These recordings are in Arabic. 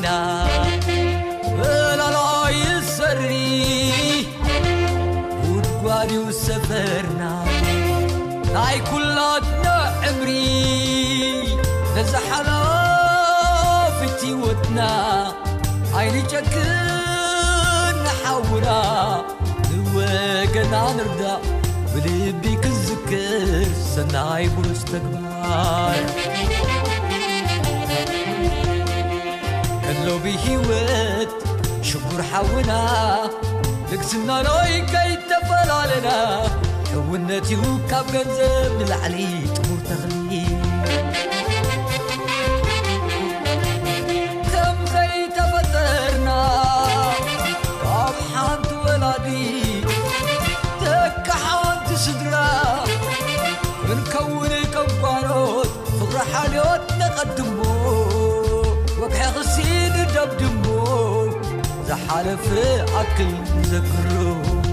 بينا لا لا يسري ودقواري وسفرنا هاي كلاتنا عمري نزحنا فتي وتنا عيني جكن نحورا وقنا نردا بلبي كذكر سناي بلستقبال كلو بهيوت شكر حونا لكسنا نوي كي تفلالنا ونتي وكاب جنزب للعلي تمور تغلي كم زي تفترنا قاب حانت ولادي تك حانت صدرا نكون كوبانوت فقر حاليوت نقدمو وبحي غسين دبدمو زحالة في عقل نذكرو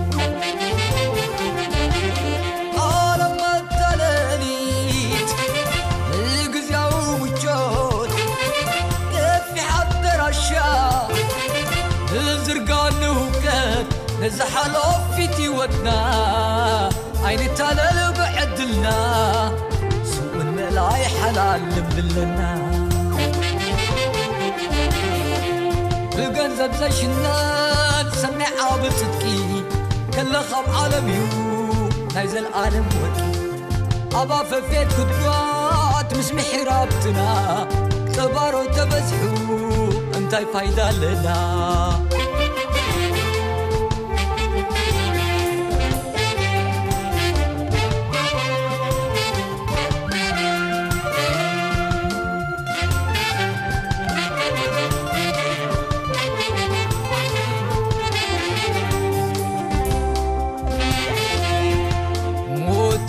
نزحلو فيتي ودنا عين تالل بعدلنا سوق الملاي حلال مدلنا القنزب زي شنان سمع عابر صدقي كلا خب عالميو نايز العالم وكي أبا ففيت كدوات مسمحي رابطنا صبارو تبزحو انتاي فايدة لنا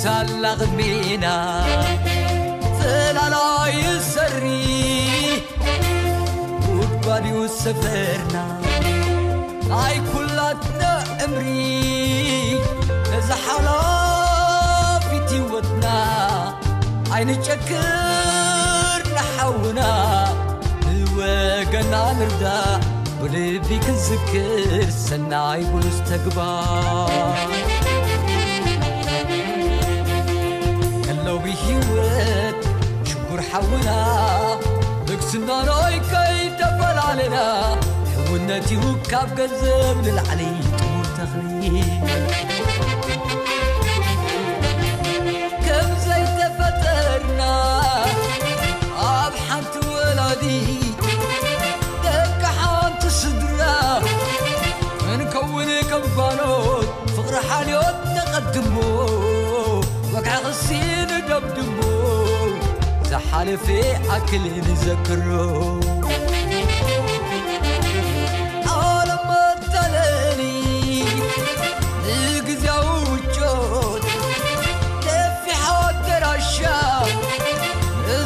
تلغ بينا فلا يسري وقبالي وسفرنا هاي كلاتنا امري نزحلا فيتي ودنا عين تشكر نحونا وقنا نردا ولبي كنذكر سناي بلستقبال بهيوت شكر حونا لكسنا نوي كي تفل علينا حونتي وكاب قزم للعلي تمور تغلي كم زي تفترنا أبحنت ولادي دك حانت صدرا نكون كمبانوت فقر حاليوت نقدمو وقع غسين دبدبو زحال في أكل نذكرو عالم التلالي القزا وجود تفي حاضر الشام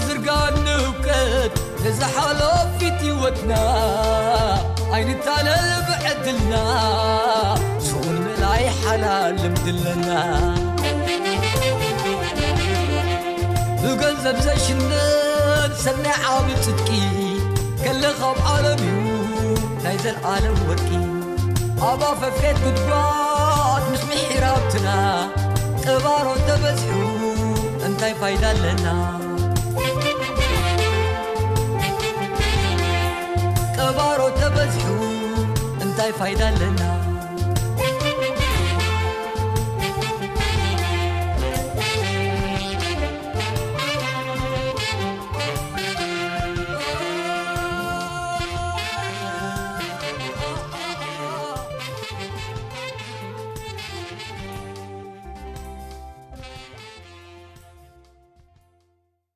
زرقان نوكت زحال في تيوتنا عين تلال بعدلنا سوق الملاي حلال مدلنا القنزب زي شنان سمع عابر صدقي كل خاب عالميو نايز العالم وكي أبا ففيت قدوات مسمحي رابطنا قبارو تبزحو انتاي فايدة لنا قبارو تبزحو انتاي فايدة لنا